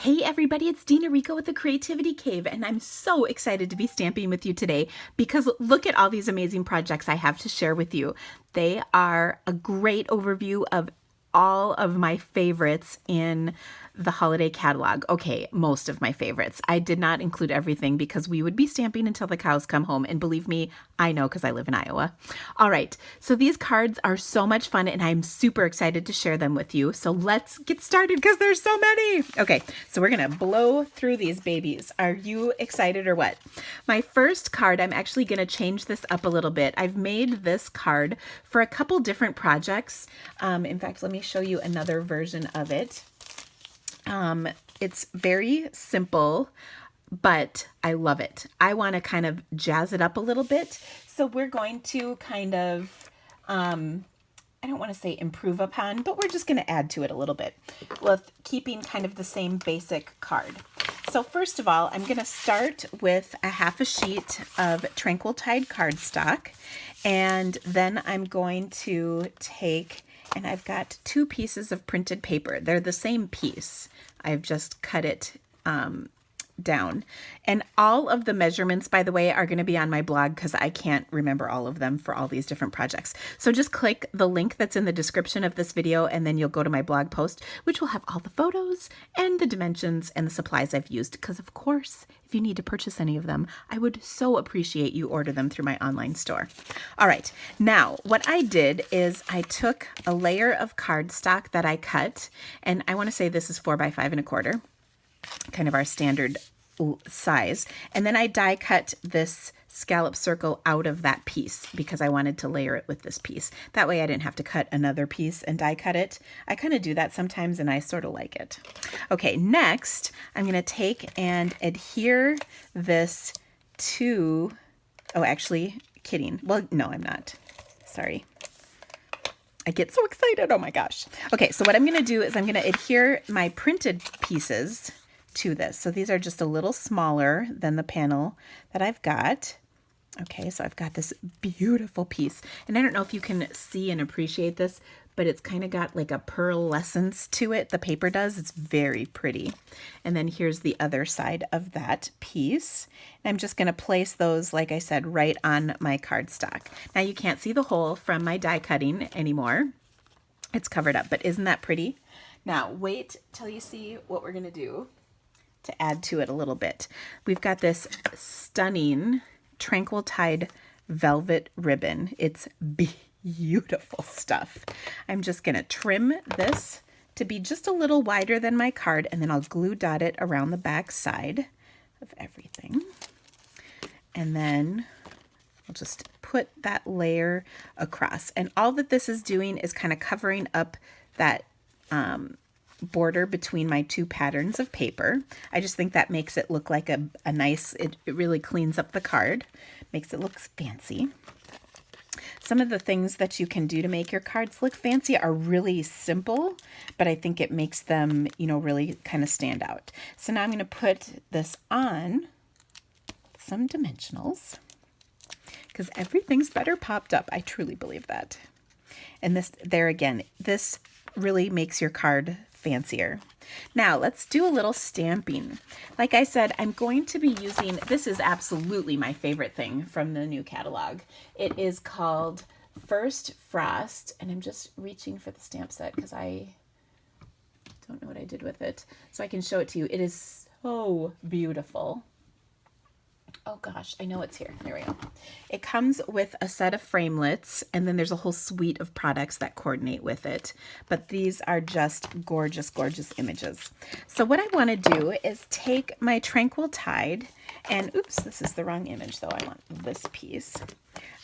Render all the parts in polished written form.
Hey everybody, it's Dina Rico with the Creativity Cave, and I'm so excited to be stamping with you today because look at all these amazing projects I have to share with you. They are a great overview of all of my favorites in the holiday catalog. Okay, most of my favorites. I did not include everything because we would be stamping until the cows come home. And believe me, I know because I live in Iowa. All right, so these cards are so much fun and I'm super excited to share them with you. So let's get started because there's so many. Okay, so we're gonna blow through these babies. Are you excited or what? My first card, I'm actually gonna change this up a little bit. I've made this card for a couple different projects. In fact, let me show you another version of it. It's very simple, but I love it. I want to kind of jazz it up a little bit. So we're going to kind of, I don't want to say improve upon, but we're just going to add to it a little bit with keeping kind of the same basic card. So first of all, I'm going to start with a half a sheet of Tranquil Tide cardstock, and then I'm going to take, and I've got 2 pieces of printed paper. They're the same piece. I've just cut it down. And all of the measurements, by the way, are going to be on my blog because I can't remember all of them for all these different projects. So just click the link that's in the description of this video, and then you'll go to my blog post, which will have all the photos and the dimensions and the supplies I've used. Because of course, if you need to purchase any of them, I would so appreciate you order them through my online store. All right, now what I did is I took a layer of cardstock that I cut, and I want to say this is 4 by 5 1/4, kind of our standard size. And then I die cut this scallop circle out of that piece because I wanted to layer it with this piece. That way I didn't have to cut another piece and die cut it. I kind of do that sometimes and I sort of like it. Okay, next I'm going to take and adhere this to, oh, actually, kidding. Well, no, I'm not. Sorry. I get so excited. Oh my gosh. Okay, so what I'm going to do is I'm going to adhere my printed pieces to this. So these are just a little smaller than the panel that I've got. Okay, so I've got this beautiful piece. And I don't know if you can see and appreciate this, but it's kind of got like a pearlescence to it. The paper does. It's very pretty. And then here's the other side of that piece. And I'm just going to place those, like I said, right on my cardstock. Now you can't see the hole from my die cutting anymore. It's covered up, but isn't that pretty? Now wait till you see what we're going to do to add to it a little bit. We've got this stunning Tranquil Tide velvet ribbon. It's beautiful stuff. I'm just going to trim this to be just a little wider than my card, and then I'll glue dot it around the back side of everything. And then I'll just put that layer across. And all that this is doing is kind of covering up that border between my 2 patterns of paper. I just think that makes it look like a nice, it really cleans up the card, makes it look fancy. Some of the things that you can do to make your cards look fancy are really simple, but I think it makes them, you know, really kind of stand out. So now I'm going to put this on some dimensionals because everything's better popped up. I truly believe that. And this, there again, this really makes your card fancier. Now let's do a little stamping. Like I said, I'm going to be using, this is absolutely my favorite thing from the new catalog. It is called First Frost, and I'm just reaching for the stamp set because I don't know what I did with it. So I can show it to you. It is so beautiful. Oh gosh, I know it's here. There we go. It comes with a set of framelits, and then there's a whole suite of products that coordinate with it. But these are just gorgeous, gorgeous images. So what I want to do is take my Tranquil Tide, and oops, this is the wrong image though. I want this piece.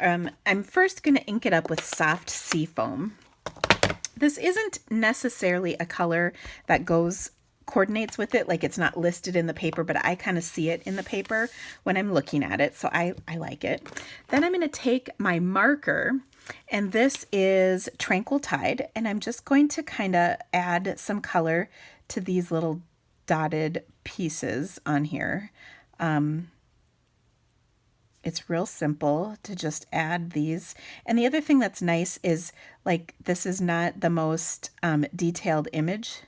I'm first going to ink it up with soft sea foam. This isn't necessarily a color that coordinates with it, like it's not listed in the paper, but I kind of see it in the paper when I'm looking at it, so I like it. Then I'm going to take my marker, and this is Tranquil Tide, and I'm just going to kind of add some color to these little dotted pieces on here. It's real simple to just add these. And the other thing that's nice is, like, this is not the most detailed image.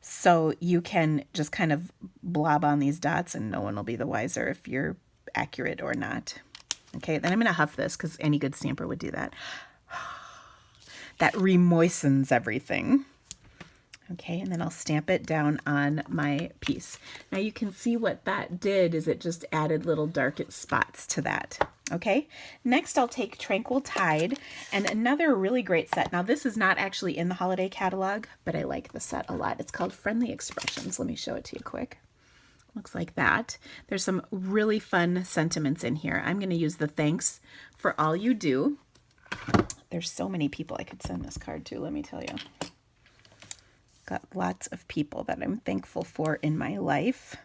So you can just kind of blob on these dots and no one will be the wiser if you're accurate or not. Okay, then I'm going to huff this because any good stamper would do that. That remoistens everything. Okay, and then I'll stamp it down on my piece. Now you can see what that did is it just added little dark spots to that. Okay, next I'll take Tranquil Tide and another really great set. Now this is not actually in the holiday catalog, but I like the set a lot. It's called Friendly Expressions. Let me show it to you quick. Looks like that. There's some really fun sentiments in here. I'm going to use the thanks for all you do. There's so many people I could send this card to, let me tell you. Got lots of people that I'm thankful for in my life.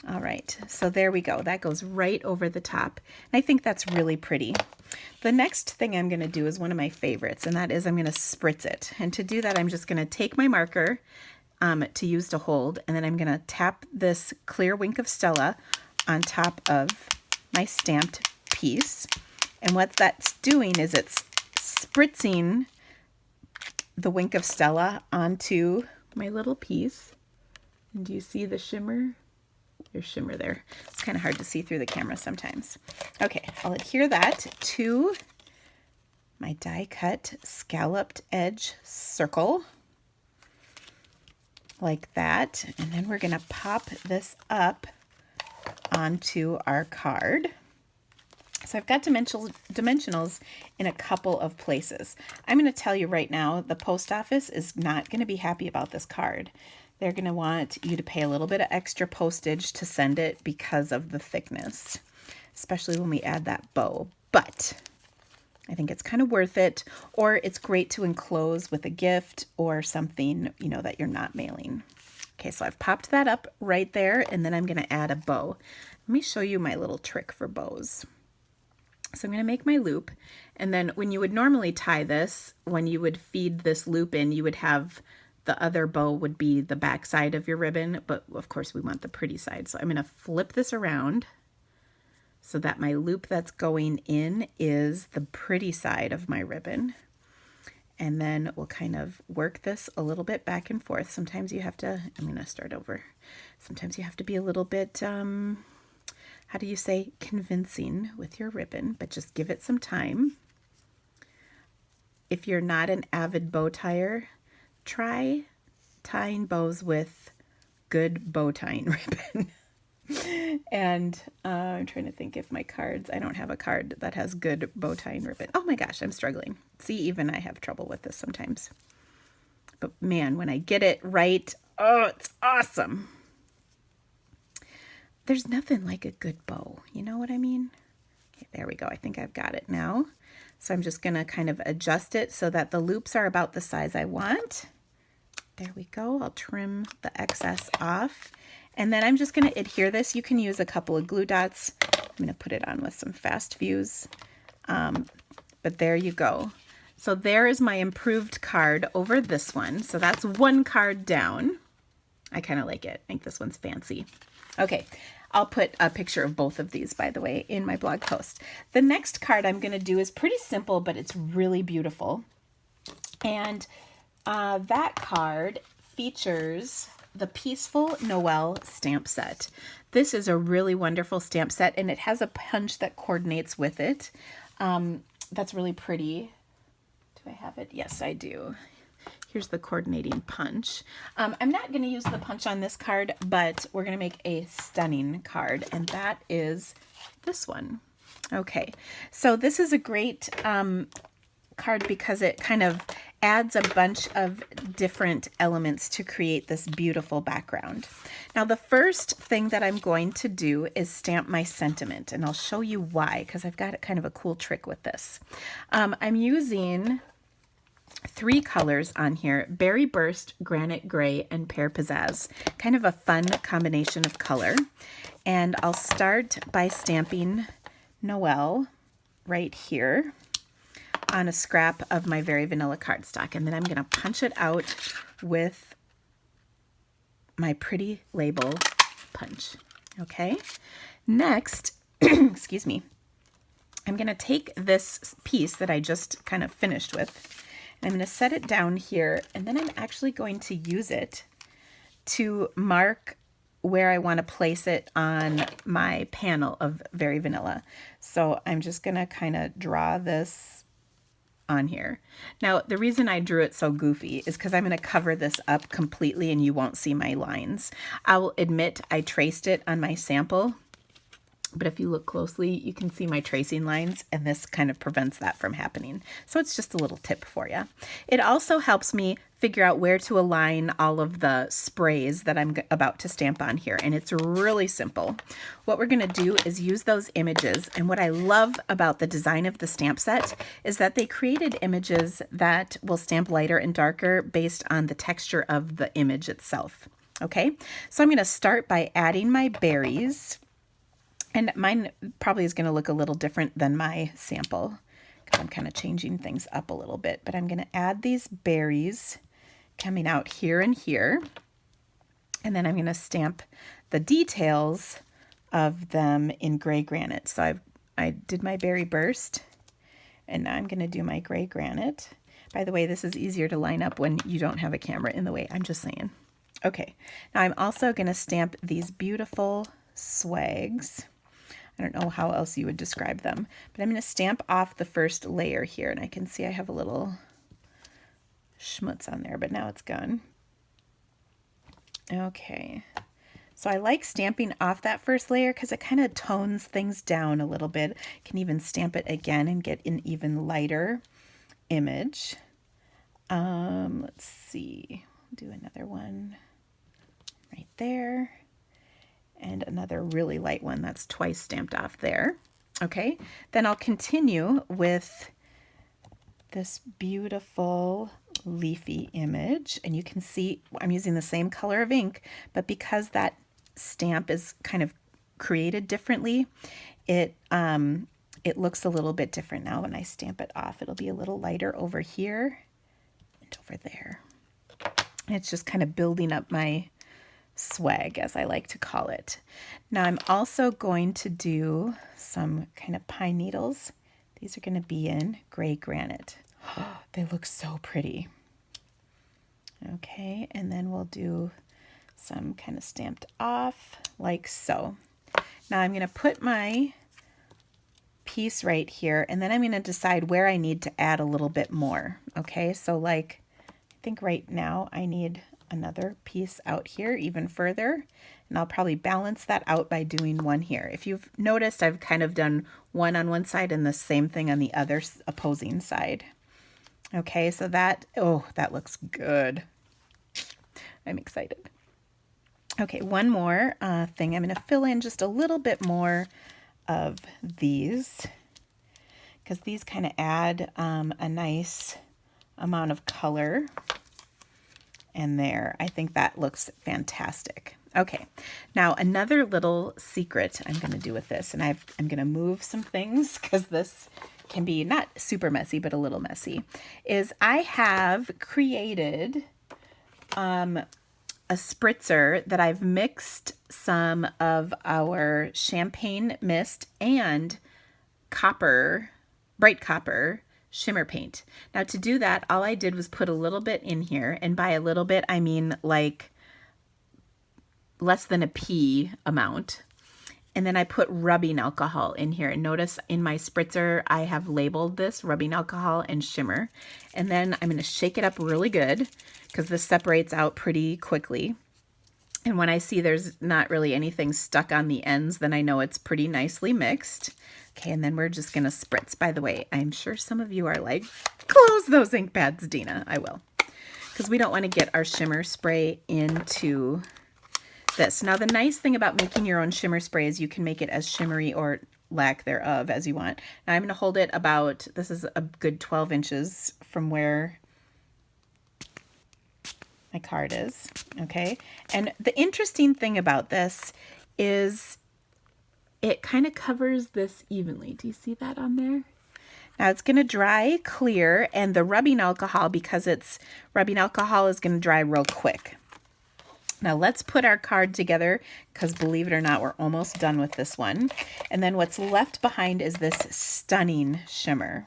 All right, so there we go. That goes right over the top. And I think that's really pretty. The next thing I'm going to do is one of my favorites, and that is I'm going to spritz it. And to do that, I'm just going to take my marker to use to hold, and then I'm going to tap this clear Wink of Stella on top of my stamped piece. And what that's doing is it's spritzing the Wink of Stella onto my little piece. And do you see the shimmer? There's shimmer there. It's kind of hard to see through the camera sometimes. Okay, I'll adhere that to my die cut scalloped edge circle like that. And then we're going to pop this up onto our card. So I've got dimensionals in a couple of places. I'm going to tell you right now, the post office is not going to be happy about this card. They're going to want you to pay a little bit of extra postage to send it because of the thickness, especially when we add that bow. But I think it's kind of worth it, or it's great to enclose with a gift or something, you know, that you're not mailing. Okay, so I've popped that up right there, and then I'm going to add a bow. Let me show you my little trick for bows. So I'm going to make my loop, and then when you would normally tie this, when you would feed this loop in, you would have the other bow would be the back side of your ribbon, but of course we want the pretty side. So I'm going to flip this around so that my loop that's going in is the pretty side of my ribbon. And then we'll kind of work this a little bit back and forth. Sometimes you have to, I'm going to start over. Sometimes you have to be a little bit, how do you say, convincing with your ribbon, but just give it some time. If you're not an avid bow tire, try tying bows with good bow tying ribbon. And I'm trying to think if my cards, I don't have a card that has good bow tying ribbon. Oh my gosh, I'm struggling. See, even I have trouble with this sometimes. But man, when I get it right, oh, it's awesome. There's nothing like a good bow. You know what I mean? Okay, there we go. I think I've got it now. So I'm just going to kind of adjust it so that the loops are about the size I want. There we go. I'll trim the excess off. And then I'm just going to adhere this. You can use a couple of glue dots. I'm going to put it on with some fast fuse. But there you go. So there is my improved card over this one. So that's one card down. I kind of like it. I think this one's fancy. Okay. I'll put a picture of both of these, by the way, in my blog post. The next card I'm going to do is pretty simple, but it's really beautiful. And that card features the Peaceful Noel stamp set. This is a really wonderful stamp set, and it has a punch that coordinates with it. That's really pretty. Do I have it? Yes, I do. Here's the coordinating punch. I'm not going to use the punch on this card, but we're going to make a stunning card, and that is this one. Okay, so this is a great card because it kind of adds a bunch of different elements to create this beautiful background. Now, the first thing that I'm going to do is stamp my sentiment, and I'll show you why, because I've got kind of a cool trick with this. I'm using 3 colors on here: Berry Burst, Granite Gray, and Pear Pizzazz. Kind of a fun combination of color. And I'll start by stamping Noel right here on a scrap of my Very Vanilla cardstock. And then I'm going to punch it out with my pretty label punch. Okay. Next, excuse me, I'm going to take this piece that I just kind of finished with, and I'm going to set it down here, and then I'm actually going to use it to mark where I want to place it on my panel of Very Vanilla. So I'm just going to kind of draw this on here. Now, the reason I drew it so goofy is because I'm going to cover this up completely and you won't see my lines. I will admit I traced it on my sample, but if you look closely, you can see my tracing lines, and this kind of prevents that from happening. So it's just a little tip for you. It also helps me figure out where to align all of the sprays that I'm about to stamp on here, and it's really simple. What we're going to do is use those images, and what I love about the design of the stamp set is that they created images that will stamp lighter and darker based on the texture of the image itself. Okay, so I'm going to start by adding my berries. And mine probably is going to look a little different than my sample because I'm kind of changing things up a little bit. But I'm going to add these berries coming out here and here. And then I'm going to stamp the details of them in gray granite. So I did my berry burst, and now I'm going to do my gray granite. By the way, this is easier to line up when you don't have a camera in the way. I'm just saying. Okay, now I'm also going to stamp these beautiful swags. I don't know how else you would describe them, but I'm going to stamp off the first layer here, and I can see I have a little schmutz on there, but now it's gone. Okay, so I like stamping off that first layer because it kind of tones things down a little bit. Can even stamp it again and get an even lighter image. Let's see, do another one right there. And another really light one that's twice stamped off there. Okay, then I'll continue with this beautiful leafy image, and you can see I'm using the same color of ink, but because that stamp is kind of created differently, it looks a little bit different now when I stamp it off. It'll be a little lighter over here and over there. And it's just kind of building up my swag, as I like to call it. Now I'm also going to do some kind of pine needles. These are going to be in gray granite. Oh, they look so pretty. Okay, and then we'll do some kind of stamped off like so. Now I'm going to put my piece right here, and then I'm going to decide where I need to add a little bit more. Okay, so like I think right now I need another piece out here even further, and I'll probably balance that out by doing one here. If you've noticed, I've kind of done one on one side and the same thing on the other opposing side. Okay, so that, oh, that looks good. I'm excited. Okay, one more thing. I'm going to fill in just a little bit more of these because these kind of add a nice amount of color. And there, I think that looks fantastic. Okay, now another little secret I'm going to do with this, and I'm going to move some things because this can be not super messy, but a little messy, is I have created a spritzer that I've mixed some of our champagne mist and copper, bright copper shimmer paint. Now to do that, all I did was put a little bit in here, and by a little bit I mean like less than a pea amount. And then I put rubbing alcohol in here. And notice in my spritzer I have labeled this rubbing alcohol and shimmer. And then I'm going to shake it up really good because this separates out pretty quickly. And when I see there's not really anything stuck on the ends, then I know it's pretty nicely mixed. Okay, and then we're just going to spritz. By the way, I'm sure some of you are like, close those ink pads, Dina. I will. Because we don't want to get our shimmer spray into this. Now, the nice thing about making your own shimmer spray is you can make it as shimmery or lack thereof as you want. Now, I'm going to hold it about, this is a good 12 inches from where my card is. Okay, and the interesting thing about this is it kind of covers this evenly. Do you see that on there? Now it's going to dry clear, and the rubbing alcohol, because it's rubbing alcohol, is going to dry real quick. Now let's put our card together because believe it or not, we're almost done with this one. And then what's left behind is this stunning shimmer.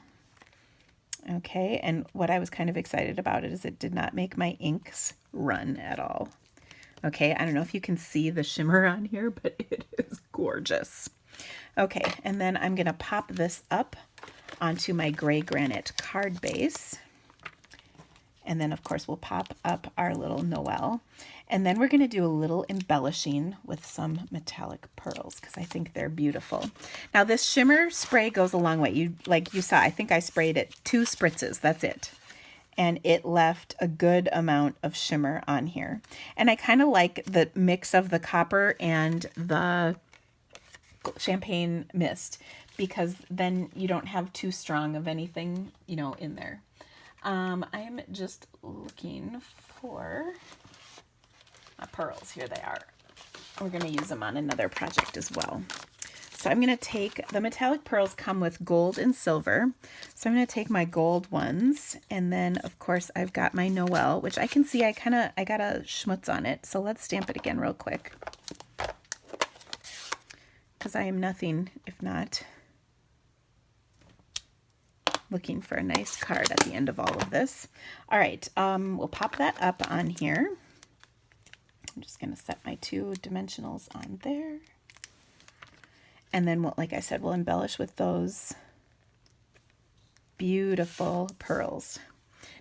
Okay, and what I was kind of excited about it is it did not make my inks run at all. Okay, I don't know if you can see the shimmer on here, but it is gorgeous. Okay, and then I'm gonna pop this up onto my gray granite card base. And then of course we'll pop up our little Noel. And then we're gonna do a little embellishing with some metallic pearls because I think they're beautiful. Now this shimmer spray goes a long way. Like you saw, I think I sprayed it 2 spritzes, that's it. And it left a good amount of shimmer on here. And I kind of like the mix of the copper and the champagne mist because then you don't have too strong of anything, you know, in there. I'm just looking for pearls. Here they are. We're going to use them on another project as well. So I'm going to take, the metallic pearls come with gold and silver. So I'm going to take my gold ones. And then of course I've got my Noel, which I can see I got a schmutz on it. So let's stamp it again real quick. Because I am nothing if not looking for a nice card at the end of all of this. All right, we'll pop that up on here. I'm just going to set my 2 dimensionals on there. And then, like I said, we'll embellish with those beautiful pearls.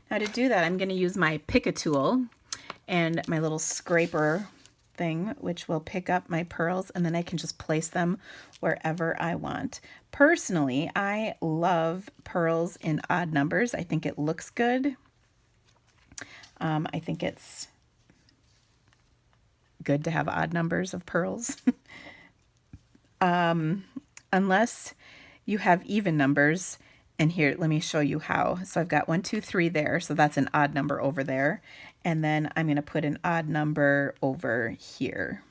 Now to do that, I'm going to use my pick-a tool and my little scraper thing, which will pick up my pearls, and then I can just place them wherever I want. Personally, I love pearls in odd numbers. I think it looks good. I think it's good to have odd numbers of pearls. Unless you have even numbers. And here, let me show you how. So I've got 1, 2, 3 there. So that's an odd number over there. And then I'm going to put an odd number over here.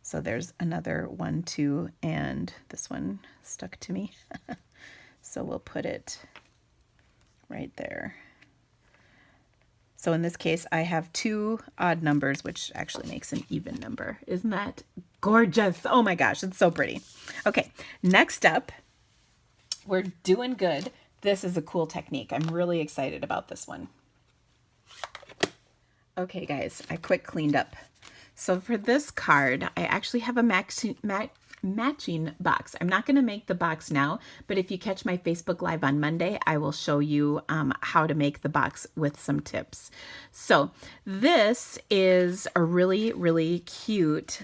So there's another 1, 2, and this one stuck to me. So we'll put it right there. So in this case, I have 2 odd numbers, which actually makes an even number. Isn't that gorgeous? Oh my gosh, it's so pretty. Okay, next up, we're doing good. This is a cool technique. I'm really excited about this one. Okay guys, I quick cleaned up. So for this card, I actually have a matching box. I'm not going to make the box now, but if you catch my Facebook Live on Monday, I will show you how to make the box with some tips. So this is a really, really cute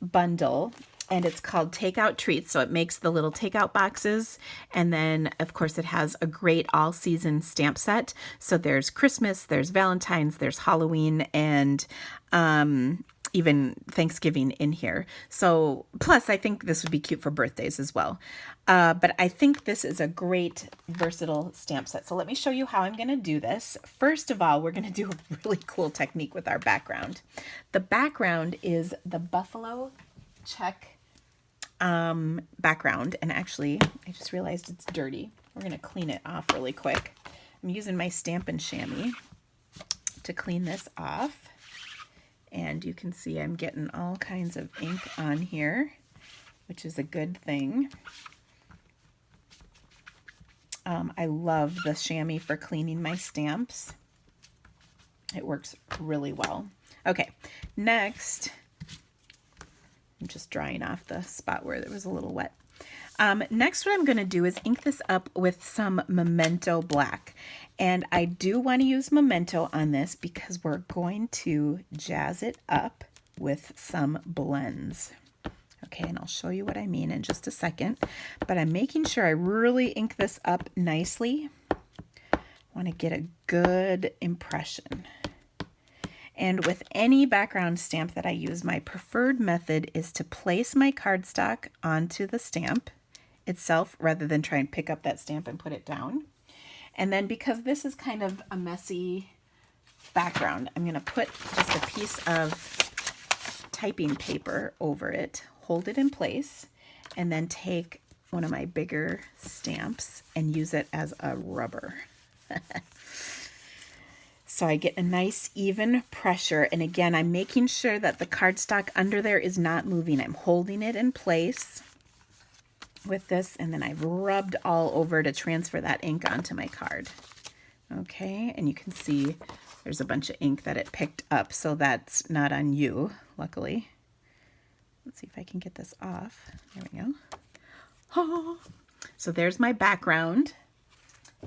bundle, and it's called Takeout Treats. So it makes the little takeout boxes. And then of course it has a great all season stamp set. So there's Christmas, there's Valentine's, there's Halloween, and even Thanksgiving in here. So plus I think this would be cute for birthdays as well. But I think this is a great versatile stamp set. So let me show you how I'm going to do this. First of all, we're going to do a really cool technique with our background. The background is the buffalo check background. And actually, I just realized it's dirty. We're going to clean it off really quick. I'm using my Stampin' chamois to clean this off. And you can see I'm getting all kinds of ink on here, which is a good thing. I love the chamois for cleaning my stamps. It works really well. Okay, next, I'm just drying off the spot where it was a little wet. Next, what I'm going to do is ink this up with some Memento Black. And I do want to use Memento on this because we're going to jazz it up with some blends. Okay, and I'll show you what I mean in just a second. But I'm making sure I really ink this up nicely. I want to get a good impression. And with any background stamp that I use, my preferred method is to place my cardstock onto the stamp itself rather than try and pick up that stamp and put it down. And then because this is kind of a messy background, I'm going to put just a piece of typing paper over it, hold it in place, and then take one of my bigger stamps and use it as a rubber. So I get a nice even pressure. And again, I'm making sure that the cardstock under there is not moving. I'm holding it in place with this, and then I've rubbed all over to transfer that ink onto my card. Okay, and you can see There's a bunch of ink that it picked up, so that's not on you, luckily. Let's see if I can get this off. There we go. Oh. So there's my background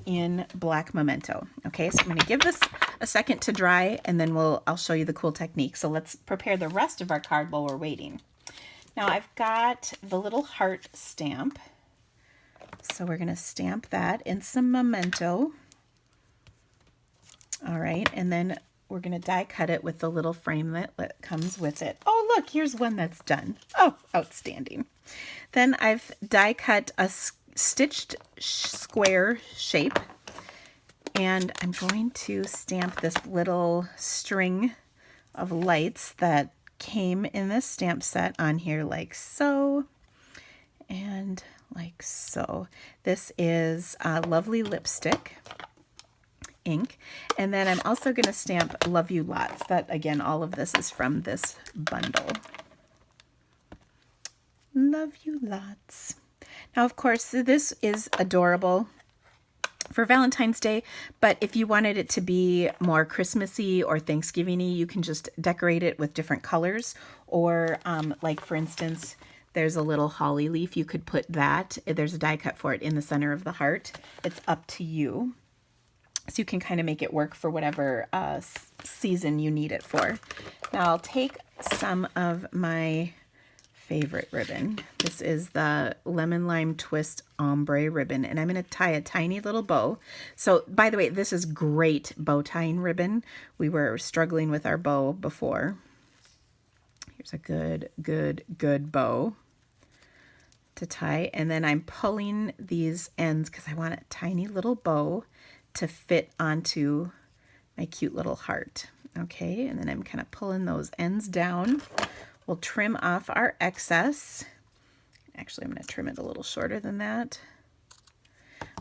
in black memento. Okay, so I'm going to give this a second to dry, and then I'll show you the cool technique. So let's prepare the rest of our card while we're waiting. Now I've got the little heart stamp. So we're going to stamp that in some memento. All right, and then we're going to die cut it with the little frame that comes with it. Oh, look, here's one that's done. Oh, outstanding. Then I've die cut a stitched square shape, and I'm going to stamp this little string of lights that came in this stamp set on here, like so, and like so. This is a lovely lipstick ink, and then I'm also going to stamp Love You Lots. That, again, all of this is from this bundle. Love You Lots. Now, of course, this is adorable for Valentine's Day, but if you wanted it to be more Christmassy or Thanksgiving-y, you can just decorate it with different colors, or like, for instance, there's a little holly leaf. You could put that. There's a die cut for it in the center of the heart. It's up to you. So you can kind of make it work for whatever season you need it for. Now I'll take some of my favorite ribbon. This is the Lemon Lime Twist Ombre ribbon, and I'm going to tie a tiny little bow. So, by the way, this is great bow tying ribbon. We were struggling with our bow before. Here's a good bow to tie, and then I'm pulling these ends because I want a tiny little bow to fit onto my cute little heart. Okay, and then I'm kind of pulling those ends down. We'll trim off our excess. Actually, I'm going to trim it a little shorter than that.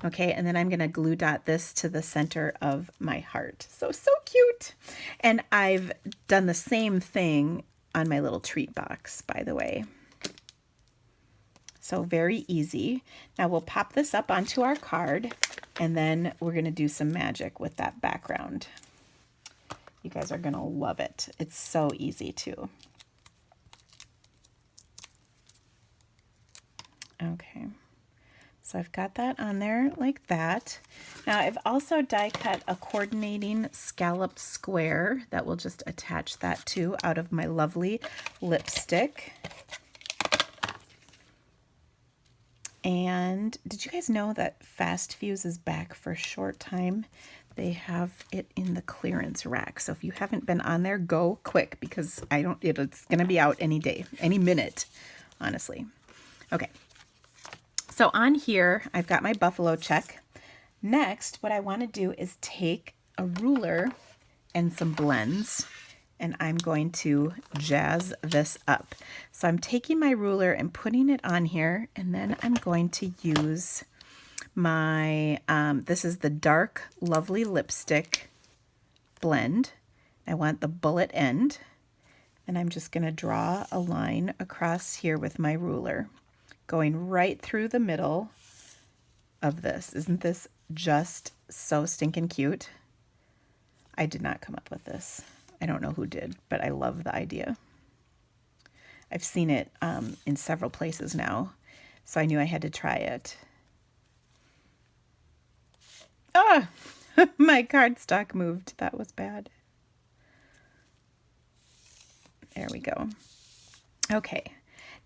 Okay, and then I'm going to glue dot this to the center of my heart. So cute. And I've done the same thing on my little treat box, by the way. So very easy. Now we'll pop this up onto our card, and then we're going to do some magic with that background. You guys are going to love it. It's so easy too. Okay, so I've got that on there like that. Now I've also die cut a coordinating scalloped square that will just attach that to out of my lovely lipstick. And did you guys know that Fast Fuse is back for a short time? They have it in the clearance rack. So if you haven't been on there, go quick, because it's going to be out any day, any minute, honestly. Okay. So on here, I've got my buffalo check. Next, what I want to do is take a ruler and some blends, and I'm going to jazz this up. So I'm taking my ruler and putting it on here, and then I'm going to use my, this is the Dark Lovely Lipstick blend. I want the bullet end, and I'm just going to draw a line across here with my ruler, going right through the middle of this. Isn't this just so stinking cute? I did not come up with this. I don't know who did, but I love the idea. I've seen it in several places now, so I knew I had to try it. Ah, my cardstock moved. That was bad. There we go. Okay.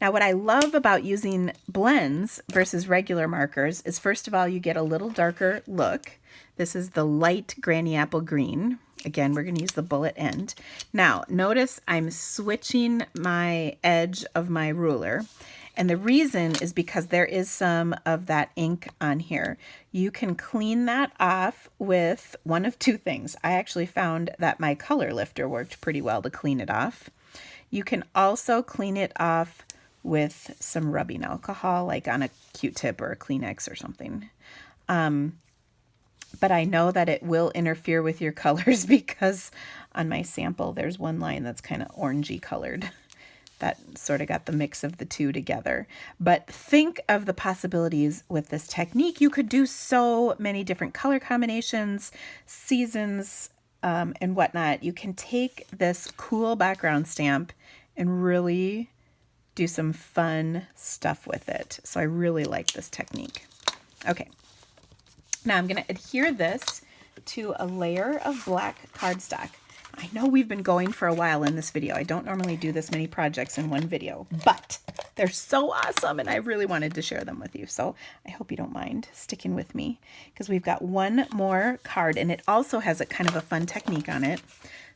Now, what I love about using blends versus regular markers is, first of all, you get a little darker look. This is the light Granny Apple Green. Again, we're going to use the bullet end. Now, notice I'm switching my edge of my ruler. And the reason is because there is some of that ink on here. You can clean that off with one of two things. I actually found that my color lifter worked pretty well to clean it off. You can also clean it off with some rubbing alcohol, like on a Q-tip or a Kleenex or something. But I know that it will interfere with your colors, because on my sample, there's one line that's kind of orangey colored. That sort of got the mix of the two together. But think of the possibilities with this technique. You could do so many different color combinations, seasons, and whatnot, you can take this cool background stamp and really do some fun stuff with it. So I really like this technique. Okay, now I'm going to adhere this to a layer of black cardstock. I know we've been going for a while in this video. I don't normally do this many projects in one video, but they're so awesome and I really wanted to share them with you. So I hope you don't mind sticking with me because we've got one more card and it also has a kind of a fun technique on it.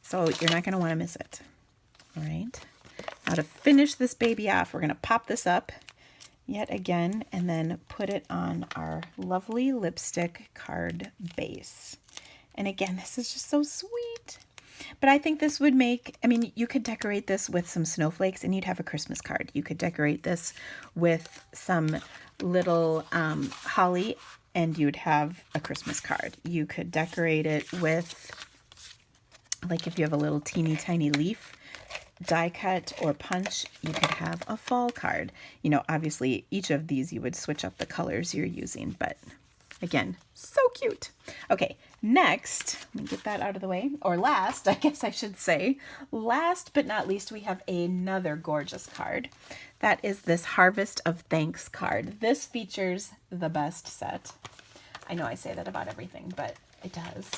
So you're not going to want to miss it. All right. Now to finish this baby off, we're going to pop this up yet again and then put it on our lovely lipstick card base. And again, this is just so sweet. But I think this would make, I mean, you could decorate this with some snowflakes and you'd have a Christmas card. You could decorate this with some little holly and you'd have a Christmas card. You could decorate it with, like if you have a little teeny tiny leaf, die cut or punch, you could have a fall card. You know, obviously each of these you would switch up the colors you're using, but again, so cute. Okay, next, let me get that out of the way, or last, I guess I should say. Last but not least, we have another gorgeous card. That is this Harvest of Thanks card. This features the best set. I know I say that about everything, but it does.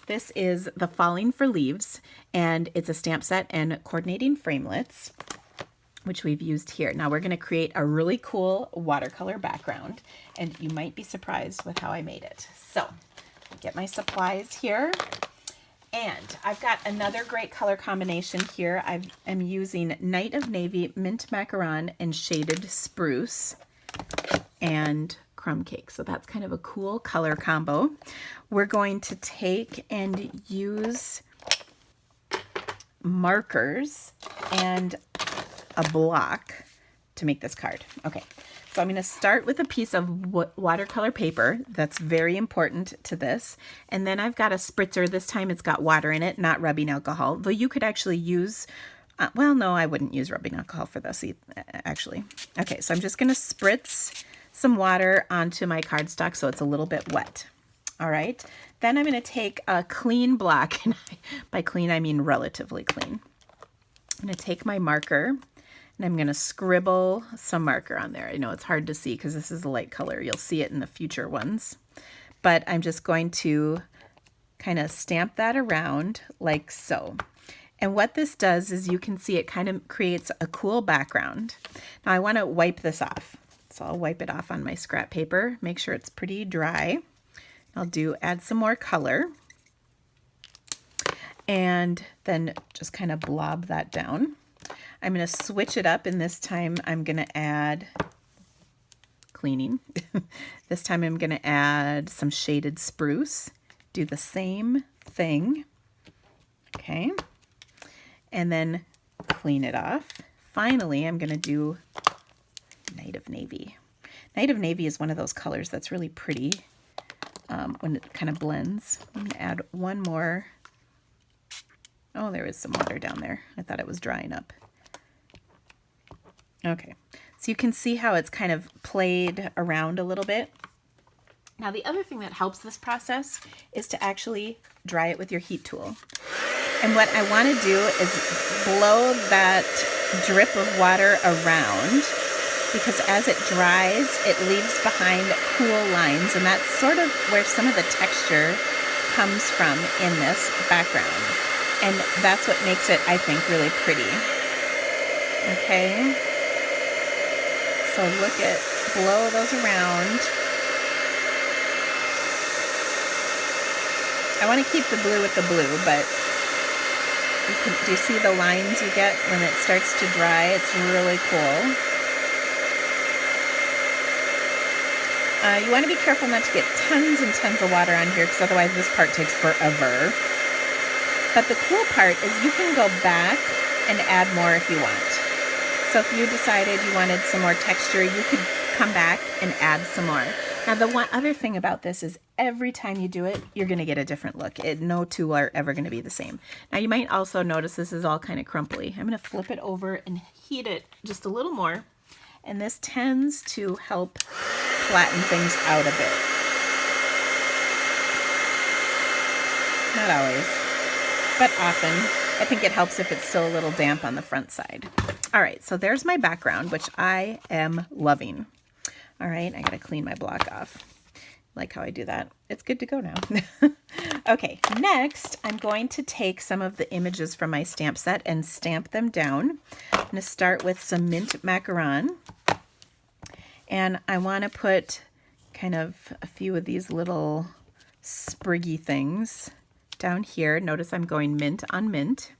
This is the Falling for Leaves, and it's a stamp set and coordinating framelits, which we've used here. Now we're going to create a really cool watercolor background, and you might be surprised with how I made it. So get my supplies here, and I've got another great color combination here. I'm using Night of Navy, Mint Macaron, and Shaded Spruce, and Crumb Cake. So that's kind of a cool color combo. We're going to take and use markers and a block to make this card. Okay, so I'm going to start with a piece of watercolor paper. That's very important to this. And then I've got a spritzer. This time it's got water in it, not rubbing alcohol. Though you could actually use, well, no, I wouldn't use rubbing alcohol for this actually. Okay, so I'm just going to spritz some water onto my cardstock so it's a little bit wet. All right, then I'm going to take a clean block, and by clean I mean relatively clean. I'm going to take my marker and I'm going to scribble some marker on there. I know it's hard to see because this is a light color. You'll see it in the future ones. But I'm just going to kind of stamp that around like so. And what this does is you can see it kind of creates a cool background. Now I want to wipe this off. So I'll wipe it off on my scrap paper, make sure it's pretty dry. I'll add some more color. And then just kind of blob that down. I'm going to switch it up, and this time I'm going to add cleaning. This time I'm going to add some shaded spruce. Do the same thing. Okay. And then clean it off. Finally, I'm going to do Night of Navy. Night of Navy is one of those colors that's really pretty when it kind of blends. I'm going to add one more. Oh, there is some water down there. I thought it was drying up. Okay, so you can see how it's kind of played around a little bit. Now the other thing that helps this process is to actually dry it with your heat tool. And what I want to do is blow that drip of water around, because as it dries, it leaves behind cool lines, and that's sort of where some of the texture comes from in this background. And that's what makes it, I think, really pretty. Okay. So blow those around. I want to keep the blue with the blue, but do you see the lines you get when it starts to dry? It's really cool. You want to be careful not to get tons and tons of water on here, because otherwise this part takes forever. But the cool part is you can go back and add more if you want. So if you decided you wanted some more texture, you could come back and add some more. Now the one other thing about this is every time you do it, you're going to get a different look. No two are ever going to be the same. Now you might also notice this is all kind of crumply. I'm going to flip it over and heat it just a little more. And this tends to help flatten things out a bit. Not always, but often. I think it helps if it's still a little damp on the front side. All right, so there's my background, which I am loving. All right, I gotta clean my block off. Like how I do that. It's good to go now. Okay, next I'm going to take some of the images from my stamp set and stamp them down. I'm gonna start with some mint macaron. And I wanna put kind of a few of these little spriggy things down here. Notice I'm going mint on mint.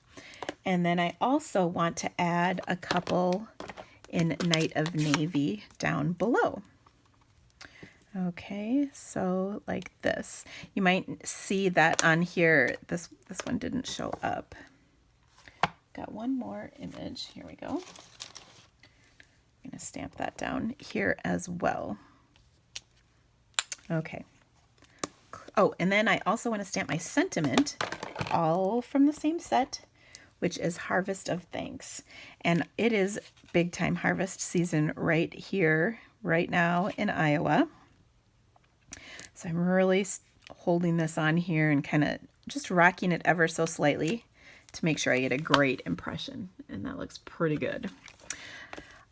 And then I also want to add a couple in Night of Navy down below. Okay, so like this. You might see that on here, this one didn't show up. Got one more image, here we go. I'm gonna stamp that down here as well. Okay. Oh, and then I also want to stamp my sentiment, all from the same set, which is Harvest of Thanks. And it is big time harvest season right here, right now in Iowa. So I'm really holding this on here and kind of just rocking it ever so slightly to make sure I get a great impression. And that looks pretty good.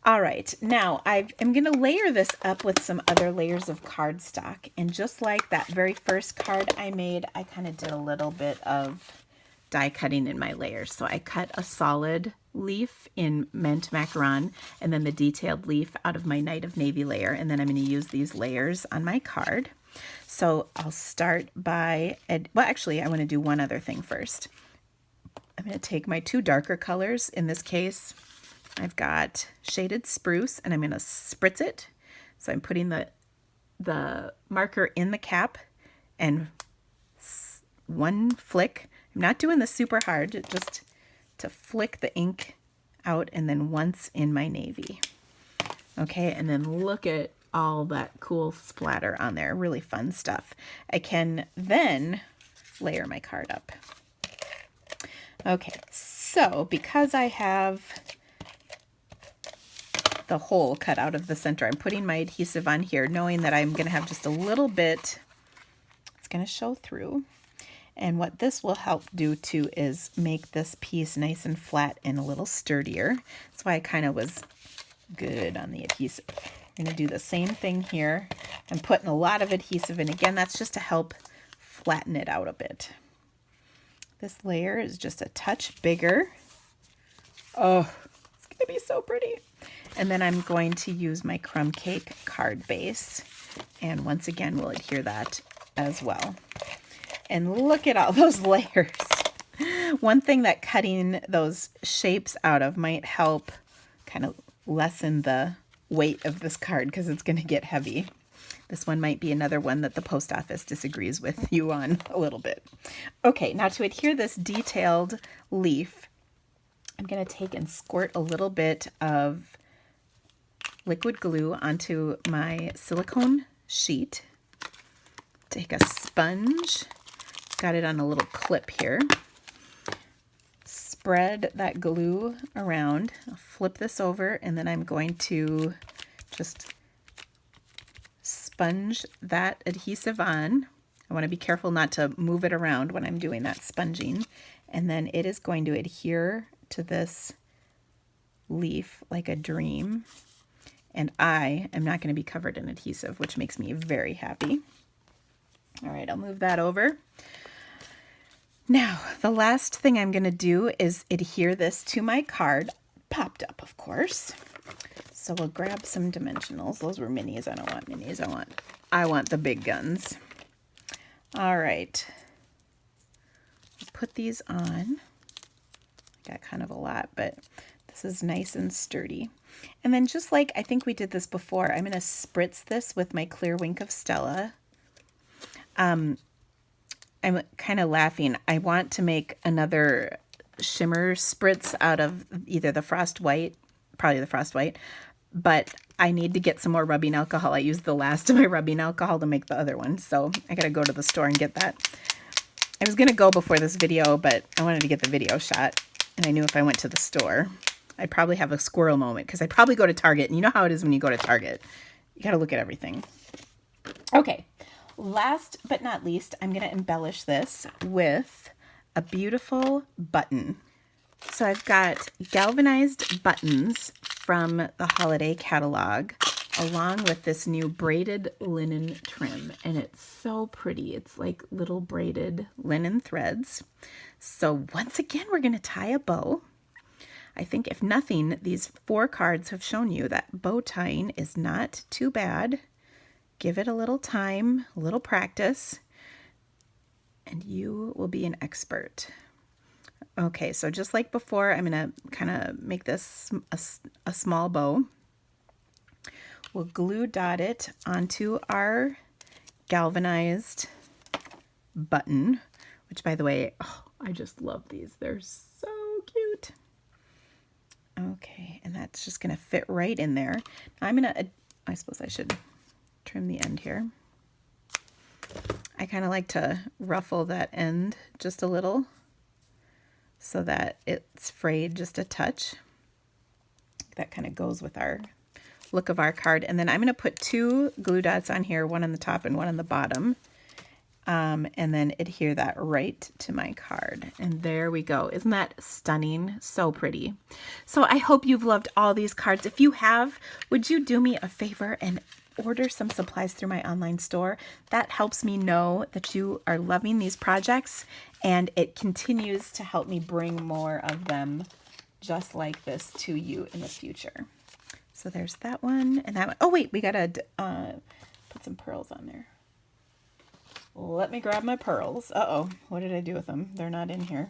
All right, now I'm going to layer this up with some other layers of cardstock. And just like that very first card I made, I kind of did a little bit of die cutting in my layers. So I cut a solid leaf in mint macaron and then the detailed leaf out of my Night of Navy layer. And then I'm going to use these layers on my card. So I'll start by, well, actually, I want to do one other thing first. I'm going to take my two darker colors. In this case, I've got Shaded Spruce, and I'm going to spritz it. So I'm putting the marker in the cap and one flick. I'm not doing this super hard, just to flick the ink out, and then once in my navy. Okay, and then look at all that cool splatter on there. Really fun stuff. I can then layer my card up. Okay, so because I have the hole cut out of the center, I'm putting my adhesive on here, knowing that I'm going to have just a little bit, it's going to show through. And what this will help do too is make this piece nice and flat and a little sturdier. That's why I kind of was good on the adhesive. I'm going to do the same thing here. I'm putting a lot of adhesive in. Again, that's just to help flatten it out a bit. This layer is just a touch bigger. Oh, it's going to be so pretty. And then I'm going to use my crumb cake card base. And once again, we'll adhere that as well. And look at all those layers. One thing that cutting those shapes out of might help kind of lessen the weight of this card because it's going to get heavy. This one might be another one that the post office disagrees with you on a little bit. Okay, now to adhere this detailed leaf, I'm going to take and squirt a little bit of liquid glue onto my silicone sheet. Take a sponge, got it on a little clip here. Spread that glue around, I'll flip this over, and then I'm going to just sponge that adhesive on. I want to be careful not to move it around when I'm doing that sponging. And then it is going to adhere to this leaf like a dream. And I am not going to be covered in adhesive, which makes me very happy. All right, I'll move that over. Now, the last thing I'm going to do is adhere this to my card, popped up, of course. So we'll grab some dimensionals. Those were minis. I don't want minis. I want the big guns. All right. Put these on. Got kind of a lot, but this is nice and sturdy. And then just like I think we did this before, I'm going to spritz this with my Clear Wink of Stella. I'm kind of laughing. I want to make another shimmer spritz out of either the Frost White, probably the Frost White, but I need to get some more rubbing alcohol. I used the last of my rubbing alcohol to make the other one, so I got to go to the store and get that. I was going to go before this video, but I wanted to get the video shot, and I knew if I went to the store, I'd probably have a squirrel moment, because I'd probably go to Target, and you know how it is when you go to Target. You got to look at everything. Okay. Last but not least, I'm going to embellish this with a beautiful button. So I've got galvanized buttons from the holiday catalog along with this new braided linen trim, and it's so pretty. It's like little braided linen threads. So once again, we're going to tie a bow. I think if nothing, these 4 cards have shown you that bow tying is not too bad. Give it a little time, a little practice, and you will be an expert. Okay, so just like before, I'm going to kind of make this a small bow. We'll glue dot it onto our galvanized button, which, by the way, oh, I just love these. They're so cute. Okay, and that's just going to fit right in there. Now I'm going to, I suppose I should trim the end here. I kind of like to ruffle that end just a little so that it's frayed just a touch. That kind of goes with our look of our card. And then I'm going to put 2 glue dots on here, one on the top and one on the bottom. And then adhere that right to my card. And there we go. Isn't that stunning? So pretty. So I hope you've loved all these cards. If you have, would you do me a favor and order some supplies through my online store? That helps me know that you are loving these projects, and it continues to help me bring more of them just like this to you in the future. So there's that one and that one. Oh wait, we gotta put some pearls on there. Let me grab my pearls. Uh-oh, what did I do with them? They're not in here.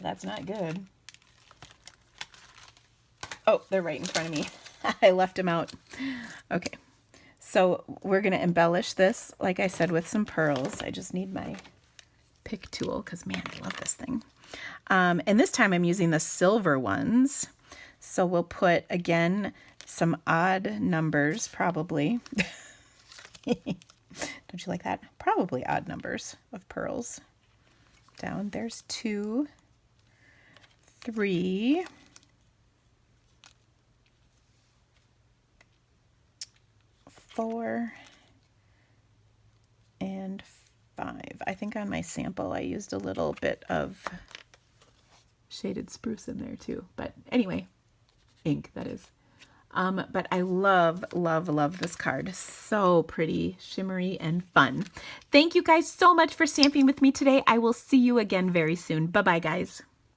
That's not good. Oh, they're right in front of me. I left them out. Okay, so we're going to embellish this, like I said, with some pearls. I just need my pick tool because, man, I love this thing. And this time I'm using the silver ones. So we'll put, again, some odd numbers, probably. Don't you like that? Probably odd numbers of pearls. Down, there's 2, 3, 4, and 5. I think on my sample I used a little bit of shaded spruce in there too. But anyway, ink, that is. But I love, love, love this card. So pretty, shimmery, and fun. Thank you guys so much for stamping with me today. I will see you again very soon. Bye-bye, guys.